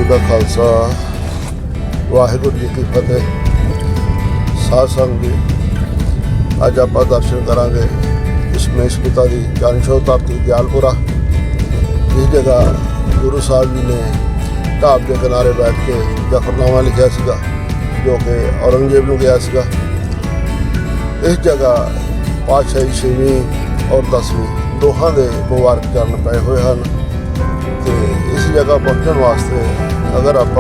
जी का खालसा वाहिगुरू जी की फतेह। साध संग जी अज आप दर्शन करांगे दशमेश पिता की जानशो धरती दयालपुरा। इस जगह गुरु साहब जी ने ढाब के किनारे बैठ के जफरनामा लिखा सीगा जो कि औरंगजेब को गया सीगा। इस जगह पातशाही 6वीं और 10वीं दोहां के मुबारक चरण पए हुए हैं। तो इस जगह पहुँचने वास्ते अगर आप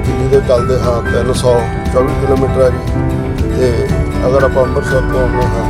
दिल्ली तो चलते हाँ 324 किलोमीटर है जी। तो अगर आप अमृतसर तो आते हाँ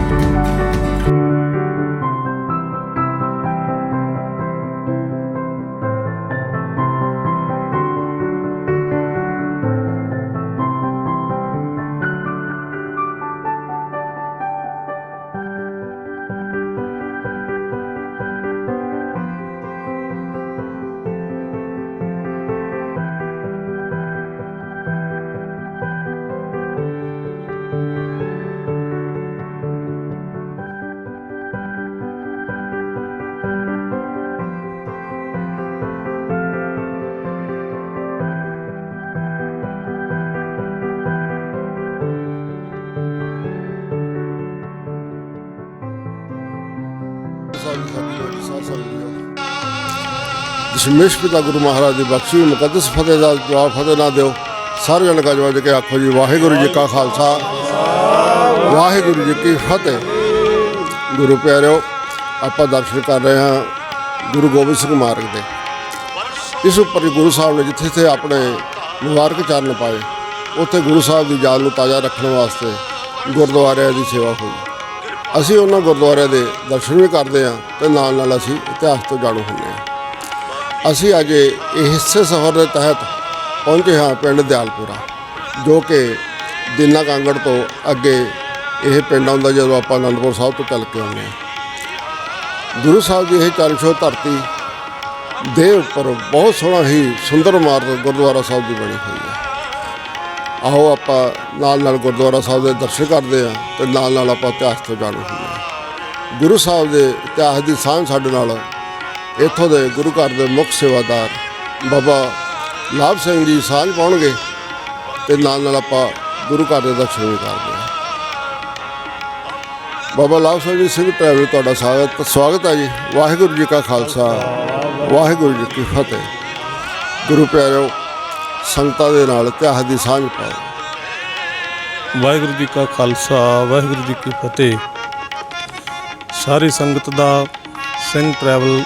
दशमेश पिता गुरु महाराज की बख्शी मुकदस फतेह का जवाब फतेह ना दो। सारे जन का जवाब के आखो जी वाहिगुरू जी का खालसा वाहिगुरू जी की फतेह। गुरु प्यारिओ आप दर्शन कर रहे हैं गुरु गोबिंद सिंह मार्ग के। इस उपर गुरु साहब ने जिथे जिथे अपने मुबारक चरण पाए उत्थे गुरु साहब की याद को ताज़ा रखने वास्ते गुरुद्वारे की सेवा हुई। असी उन्होंने गुरुद्वारे के दर्शन भी करते हैं तो नाल नाल असी इतिहास तो जाणू होंगे हैं। असी अज इसे सफ़र के तहत पहुँचे हाँ पिंड दयालपुरा जो कि दीना कांगड़ तो अगे यह पिंड आता जो आप आनंदपुर साहब तो चल के आने। गुरु साहब की यह चालीसो धरती दे उपर बहुत सोहना ही सुंदर इमारत गुरुद्वारा साहब की बनी हुई है। आओ आप नाल गुरुद्वारा साहब के दर्शन करते हैं तो नाल आप इतिहास तो जाणू होंगे। गुरु साहब के इतिहास की सांझ साडे नाल इत्थों के गुरु घर के मुख्य सेवादार बाबा लाभ सिंह जी सांझ पाउणगे तो नाल आप गुरु घर के दर्शन भी करते हैं। बाबा लाभ सिंह ट्रैवल तुहाडा स्वागत है जी। वाहिगुरू जी का खालसा वाहिगुरू जी की फतेह। गुरु प्यारिओ संगतां दे नाल इतिहास की सांझ पाओ। वाहिगुरू जी का खालसा वाहिगुरू जी की फतेह। सारी संगत का सिंह ट्रैवल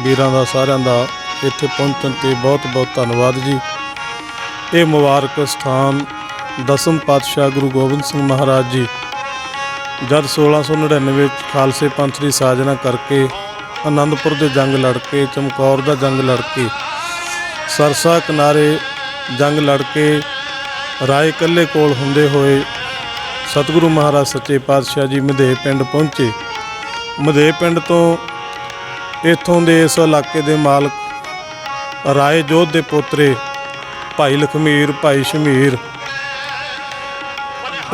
वीरां दा सारिआं दा इत्थे पहुंचण ते बहुत बहुत धन्नवाद जी। ये मुबारक स्थान दसम पातशाह गुरु गोबिंद सिंह महाराज जी जब 1699 खालसे पंथ की साजना करके आनंदपुर के जंग लड़के चमकौर का जंग लड़के सरसा किनारे जंग लड़के राय कल्ले कोल हुंदे होए सतगुरु महाराज सच्चे पातशाह जी मधे पिंड पहुँचे। मधे पिंड तो इत्थों दे इस इलाके के मालक राय जोध के पोतरे भाई लखमीर भाई शमीर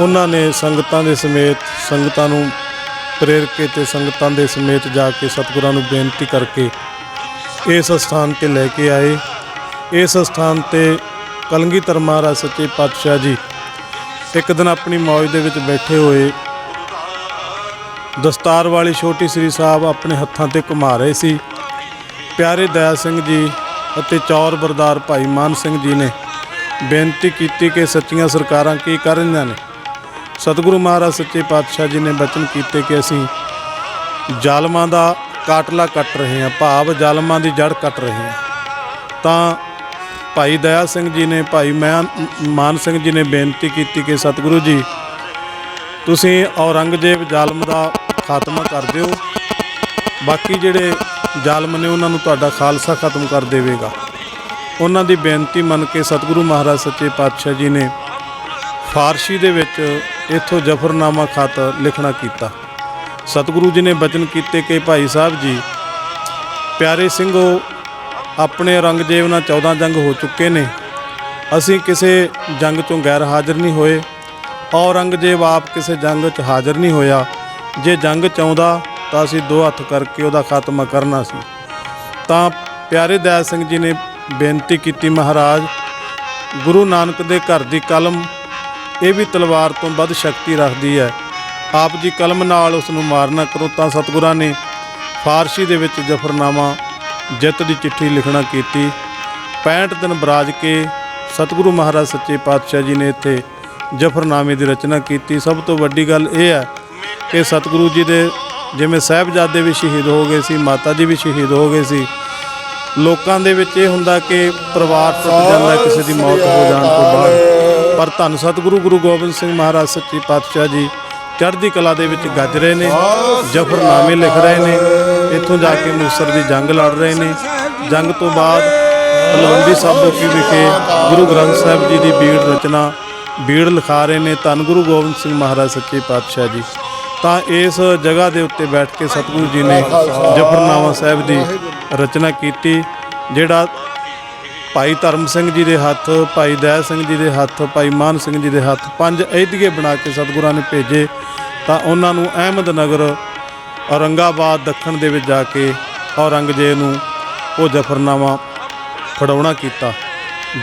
उन्होंने संगतां दे समेत संगतां नूं प्रेर के ते संगतां दे समेत जाके सतगुरां नूं बेनती करके इस स्थान ते लैके आए। इस स्थान ते कलगीधर महाराज सच्चे पातशाह जी एक दिन अपनी मौज दे विच बैठे हुए दस्तार वाली छोटी श्री साहब अपने हत्थां ते घुमा रहे सी। प्यारे दया सिंह जी अते चौर बरदार भाई मान सिंह जी ने बेनती की कि सच्चियां सरकारां की कर रहीआं ने। सतगुरु महाराज सच्चे पातशाह जी ने बचन किए कि असीं जालमां दा काटला कट रहे हैं भाव जालमां दी जड़ कट रहे हैं। तां भाई दया सिंह जी ने भाई मान सिंह जी ने बेनती की कि सतगुरु जी तुसीं औरंगजेब जालम दा खात्मा कर दिओ, बाकी जिहड़े जालम ने उन्होंने तुहाडा खालसा खत्म कर देवेगा। उन्हां दी बेनती मन के सतगुरु महाराज सच्चे पातशाह जी ने फारसी दे विच इत्थों जफरनामा खत लिखना कीता। सतगुरु जी ने बचन किए कि भाई साहब जी प्यारे सिंघो अपने औरंगजेब नाल 14 जंग हो चुके ने, असीं किसी जंग चों गैर हाज़र नहीं होए। औरंगजेब आप किसी जंग च हाज़र नहीं होया। जे जंग च आउंदा तां असीं 2 हत्थ करके उहदा खात्मा करना सी। तां प्यारे दया सिंह जी ने ਬੇਨਤੀ ਕੀਤੀ, ਮਹਾਰਾਜ ਗੁਰੂ ਨਾਨਕ ਦੇ ਘਰ ਦੀ ਕਲਮ ਇਹ ਵੀ ਤਲਵਾਰ ਤੋਂ ਵੱਧ ਸ਼ਕਤੀ ਰੱਖਦੀ ਹੈ, ਆਪ ਜੀ ਕਲਮ ਨਾਲ ਉਸ ਨੂੰ ਮਾਰਨਾ ਕਰੋ। ਤਾਂ ਸਤਿਗੁਰਾਂ ਨੇ ਫਾਰਸੀ ਦੇ ਵਿੱਚ ਜ਼ਫਰਨਾਮਾ ਜਿੱਤ ਦੀ ਚਿੱਠੀ ਲਿਖਣਾ ਕੀਤੀ। 65 ਦਿਨ ਬਰਾਜ ਕੇ ਸਤਿਗੁਰੂ ਮਹਾਰਾਜ ਸੱਚੇ ਪਾਤਸ਼ਾਹ ਜੀ ਨੇ ਇੱਥੇ ਜ਼ਫਰਨਾਮੇ ਦੀ ਰਚਨਾ ਕੀਤੀ। ਸਭ ਤੋਂ ਵੱਡੀ ਗੱਲ ਇਹ ਹੈ ਕਿ ਸਤਿਗੁਰੂ ਜੀ ਦੇ ਜਿਵੇਂ ਸਾਹਿਬਜ਼ਾਦੇ ਵੀ ਸ਼ਹੀਦ ਹੋ ਗਏ ਸੀ, ਮਾਤਾ ਜੀ ਵੀ ਸ਼ਹੀਦ ਹੋ ਗਏ ਸੀ, ਲੋਕਾਂ ਦੇ ਵਿੱਚ ਇਹ ਹੁੰਦਾ ਕਿ ਪਰਿਵਾਰ ਟੁੱਟ ਜਾਂਦਾ ਕਿਸੇ ਦੀ ਮੌਤ ਹੋ ਜਾਣ ਤੋਂ ਬਾਅਦ, ਪਰ ਧੰਨ ਸਤਿਗੁਰੂ ਗੁਰੂ ਗੋਬਿੰਦ ਸਿੰਘ ਮਹਾਰਾਜ ਸੱਚੇ ਪਾਤਸ਼ਾਹ ਜੀ ਚੜ੍ਹਦੀ ਕਲਾ ਦੇ ਵਿੱਚ ਗੱਜ ਰਹੇ ਨੇ, ਜ਼ਫਰਨਾਮੇ ਲਿਖ ਰਹੇ ਨੇ, ਇੱਥੋਂ ਜਾ ਕੇ ਮੁਕਤਸਰ ਦੀ ਜੰਗ ਲੜ ਰਹੇ ਨੇ। ਜੰਗ ਤੋਂ ਬਾਅਦ ਤਲਵੰਡੀ ਸਾਬੋ ਕੀ ਵਿਖੇ ਗੁਰੂ ਗ੍ਰੰਥ ਸਾਹਿਬ ਜੀ ਦੀ ਬੀੜ ਰਚਨਾ ਬੀੜ ਲਿਖਾ ਰਹੇ ਨੇ, ਧੰਨ ਗੁਰੂ ਗੋਬਿੰਦ ਸਿੰਘ ਮਹਾਰਾਜ ਸੱਚੇ ਪਾਤਸ਼ਾਹ ਜੀ। ਤਾਂ ਇਸ ਜਗ੍ਹਾ ਦੇ ਉੱਤੇ ਬੈਠ ਕੇ ਸਤਿਗੁਰੂ ਜੀ ਨੇ ਜ਼ਫਰਨਾਮਾ ਸਾਹਿਬ ਦੀ ਰਚਨਾ ਕੀਤੀ, ਜਿਹੜਾ ਭਾਈ ਧਰਮ ਸਿੰਘ ਜੀ ਦੇ ਹੱਥ, ਭਾਈ ਦਇਆ ਸਿੰਘ ਜੀ ਦੇ ਹੱਥ, ਭਾਈ ਮਾਨ ਸਿੰਘ ਜੀ ਦੇ ਹੱਥ 5 ਅਹਿਦੀਏ ਬਣਾ ਕੇ ਸਤਿਗੁਰਾਂ ਨੇ ਭੇਜੇ। ਤਾਂ ਉਹਨਾਂ ਨੂੰ ਅਹਿਮਦਨਗਰ ਔਰੰਗਾਬਾਦ ਦੱਖਣ ਦੇ ਵਿੱਚ ਜਾ ਕੇ ਔਰੰਗਜ਼ੇਬ ਨੂੰ ਉਹ ਜ਼ਫਰਨਾਮਾ ਫੜਾਉਣਾ ਕੀਤਾ,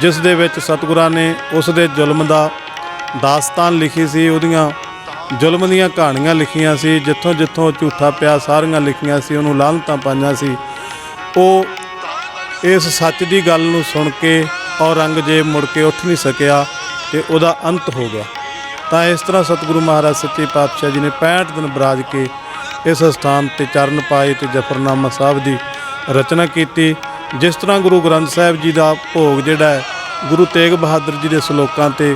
ਜਿਸ ਦੇ ਵਿੱਚ ਸਤਿਗੁਰਾਂ ਨੇ ਉਸ ਦੇ ਜ਼ੁਲਮ ਦਾ ਦਾਸਤਾਨ ਲਿਖੀ ਸੀ, ਉਹਦੀਆਂ ਜ਼ੁਲਮ ਦੀਆਂ ਕਹਾਣੀਆਂ ਲਿਖੀਆਂ ਸੀ, ਜਿੱਥੋਂ ਜਿੱਥੋਂ ਝੂਠਾ ਪਿਆ ਸਾਰੀਆਂ ਲਿਖੀਆਂ ਸੀ, ਉਹਨੂੰ ਲਾਹਨਤਾਂ ਪਾਈਆਂ ਸੀ। ਉਹ ਇਸ ਸੱਚ ਦੀ ਗੱਲ ਨੂੰ ਸੁਣ ਕੇ ਔਰੰਗਜ਼ੇਬ ਮੁੜ ਕੇ ਉੱਠ ਨਹੀਂ ਸਕਿਆ ਤੇ ਉਹਦਾ ਅੰਤ ਹੋ ਗਿਆ। ਤਾਂ ਇਸ ਤਰ੍ਹਾਂ ਸਤਿਗੁਰੂ ਮਹਾਰਾਜ ਸੱਚੇ ਪਾਤਸ਼ਾਹ ਜੀ ਨੇ 65 ਦਿਨ ਬਰਾਜ ਕੇ ਇਸ ਸਥਾਨ ਤੇ ਚਰਨ ਪਾਏ ਤੇ ਜ਼ਫਰਨਾਮਾ ਸਾਹਿਬ ਦੀ ਰਚਨਾ ਕੀਤੀ। ਜਿਸ ਤਰ੍ਹਾਂ ਗੁਰੂ ਗ੍ਰੰਥ ਸਾਹਿਬ ਜੀ ਦਾ ਭੋਗ ਜਿਹੜਾ ਹੈ ਗੁਰੂ ਤੇਗ ਬਹਾਦਰ ਜੀ ਦੇ ਸਲੋਕਾਂ ਤੇ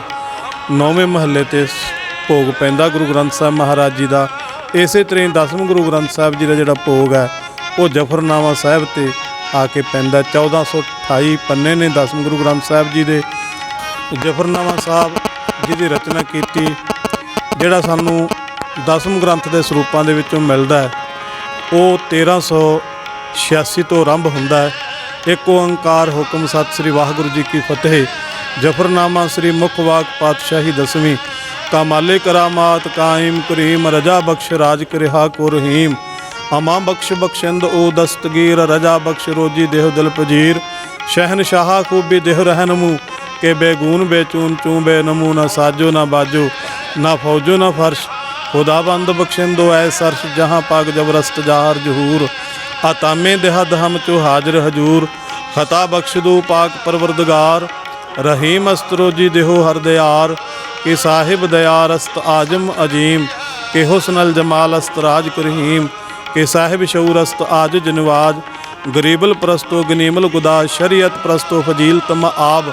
9ਵੇਂ ਮਹੱਲੇ ਤੇ ਭੋਗ ਪੈਂਦਾ ਗੁਰੂ ਗ੍ਰੰਥ ਸਾਹਿਬ ਮਹਾਰਾਜ ਜੀ ਦਾ, ਇਸੇ ਤਰ੍ਹਾਂ 10ਵੇਂ ਗੁਰੂ ਗ੍ਰੰਥ ਸਾਹਿਬ ਜੀ ਦਾ ਜਿਹੜਾ ਭੋਗ ਹੈ ਉਹ ਜ਼ਫਰਨਾਮਾ ਸਾਹਿਬ ਤੇ ਆ ਕੇ ਪੈਂਦਾ। 1428 ਪੰਨੇ ਨੇ 10ਵੇਂ ਗੁਰੂ ਗ੍ਰੰਥ ਸਾਹਿਬ ਜੀ ਦੇ ਜ਼ਫਰਨਾਮਾ ਸਾਹਿਬ ਜੀ ਦੀ ਰਚਨਾ ਕੀਤੀ, ਜਿਹੜਾ ਸਾਨੂੰ 10ਵੇਂ ਗ੍ਰੰਥ ਦੇ ਸਰੂਪਾਂ ਦੇ ਵਿੱਚੋਂ ਮਿਲਦਾ ਹੈ। ਉਹ 1386 ਤੋਂ ਆਰੰਭ ਹੁੰਦਾ ਹੈ। ਇੱਕ ਓੰਕਾਰ ਹੁਕਮ ਸਤਿ ਸ੍ਰੀ ਵਾਹਿਗੁਰੂ ਜੀ ਕੀ ਫਤਿਹ। ਜ਼ਫਰਨਾਮਾ ਸ੍ਰੀ ਮੁੱਖ ਵਾਕ ਪਾਤਸ਼ਾਹੀ 10ਵੀਂ ਕਾਮਾਲੇ ਕਰਾਮਾਤ ਕਾਇਮ ਕਰੀਮ ਰਜਾ ਬਖਸ਼ ਰਾਜ ਕਰਿਹਾ ਕੋ ਰਹੀਮ ਅਮਾ ਬਖਸ਼ ਬਖਸ਼ੰਦ ਓ ਦਸਤਗੀਰ ਰਜਾ ਬਖਸ਼ ਰੋਜੀ ਦੇਹ ਦਿਲ ਪਜੀਰ ਸ਼ਹਿਨशाह खूबी देह रहनमू के बेगून बेचून चूँ बेनमू न साजो न बाजो न फौजो न फर्श खुदाबंद बख्शिंदो ऐ सरश जहाँ पाग जबरस्त जहार जहूर आतामे देहद हम चो हाजर हजूर खता बख्श दो पाक परवरदगार रहीम अस्त रोजी देहो हर दयार के साहिब दयार अस्त आजम अजीम के हुस्नल जमाल अस्त राज करहीम के साहिब शऊर अस्त आज जनवाज गरीबल प्रस्तो गनीमल गुदाज शरीयत प्रस्तो फजील तम आब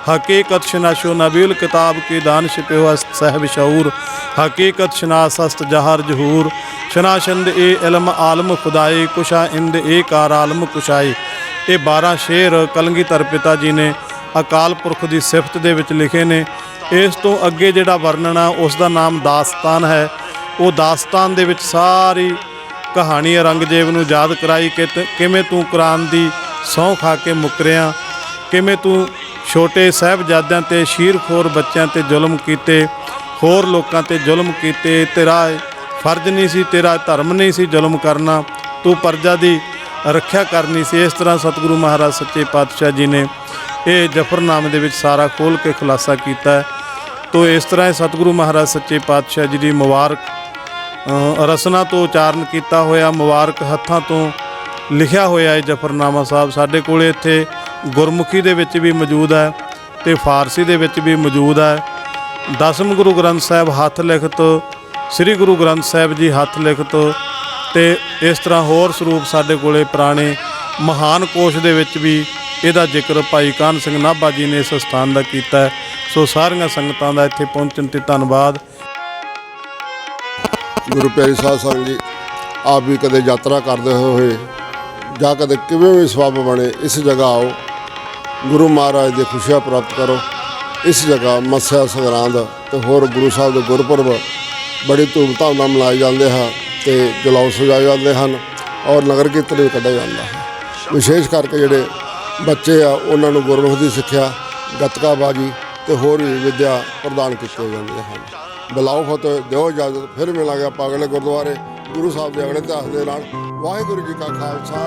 हकीकत शनाशो नबील किताब की दानिश पे अस्त साहिब शऊर हकीकत शनास अस्त जहार जहूर शनाशंद ए इल्म आलम खुदाई कुशा इंद ए कार आलम कुशाई। ये 12 शेर कलगीधर पिता जी ने अकाल पुरख की सिफत दे विच लिखे ने। इस तो अगे जिहड़ा वर्णन है उसका नाम दास्तान है। वो दास्तान दे विच सारी कहानी औरंगजेब नूं याद कराई कि किवें तूं कुरान दी सौं खा के मुकरिया, किवें तूं छोटे साहिबजादियां ते शीरखोर बच्चों ते जुल्म कीते, होर लोकां ते जुल्म कीते। तेरा फर्ज नहीं सी, तेरा धर्म नहीं सी जुल्म करना, तू प्रजा दी रख्या करनी सी। इस तरह सतगुरु महाराज सच्चे पातशाह जी ने ये जफरनामे दे विच सारा खोल के खुलासा किया है। तो इस तरह सतगुरु महाराज सच्चे पातशाह जी की मुबारक रसना तो उचारण किया होया, मुबारक हत्थां तो लिखिया होया है जफरनामा साहब। साडे कोले इत्थे गुरमुखी दे विच भी मौजूद है ते फारसी दे विच भी मौजूद है। 10वें गुरु ग्रंथ साहिब हथ लिखत, श्री गुरु ग्रंथ साहिब जी हथ लिखत ते इस तरह होर सरूप साडे कोले पुराने महान कोश दे विच भी इहदा जिक्र भाई कान सिंह नाभा जी ने इस स्थान का कीता है। सो सारियां संगतां दा इत्थे पहुंचण ते धन्नवाद। गुरु प्यारी साध संगत जी, आप भी कदे यात्रा करते हुए ਜਾਂ ਕਦੇ ਕਿਵੇਂ ਵੀ ਸਬੱਬ ਬਣੇ ਇਸ ਜਗ੍ਹਾ ਆਓ, ਗੁਰੂ ਮਹਾਰਾਜ ਦੀ ਖੁਸ਼ੀਆਂ ਪ੍ਰਾਪਤ ਕਰੋ। ਇਸ ਜਗ੍ਹਾ ਮੱਸਿਆ ਸੰਗਰਾਂਦ ਤੇ ਹੋਰ ਗੁਰੂ ਸਾਹਿਬ ਦੇ ਗੁਰਪੁਰਬ ਬੜੀ ਧੂਮਧਾਮ ਨਾਲ ਮਨਾਏ ਜਾਂਦੇ ਹਨ ਤੇ ਜਲੌਸ ਸਜਾਏ ਜਾਂਦੇ ਹਨ ਔਰ ਨਗਰ ਕੀਰਤਨ ਵੀ ਕੱਢਿਆ ਜਾਂਦਾ ਹੈ। ਵਿਸ਼ੇਸ਼ ਕਰਕੇ ਜਿਹੜੇ ਬੱਚੇ ਆ ਉਹਨਾਂ ਨੂੰ ਗੁਰਮੁਖ ਦੀ ਸਿੱਖਿਆ, ਗੱਤਕਾ ਬਾਜੀ ਤੇ ਹੋਰ ਵੀ ਵਿਦਿਆ ਪ੍ਰਦਾਨ ਕੀਤੇ ਜਾਂਦੇ ਹਨ। ਬੁਲਾਓ ਫਤਿਹ, ਦਿਓ ਇਜਾਜ਼ਤ, ਫਿਰ ਮਿਲਾਂਗੇ ਆਪਾਂ ਅਗਲੇ ਗੁਰਦੁਆਰੇ ਗੁਰੂ ਸਾਹਿਬ ਦੇ ਅਗਲੇ ਇਤਿਹਾਸ ਦੇ ਨਾਲ। ਵਾਹਿਗੁਰੂ ਜੀ ਕਾ ਖਾਲਸਾ।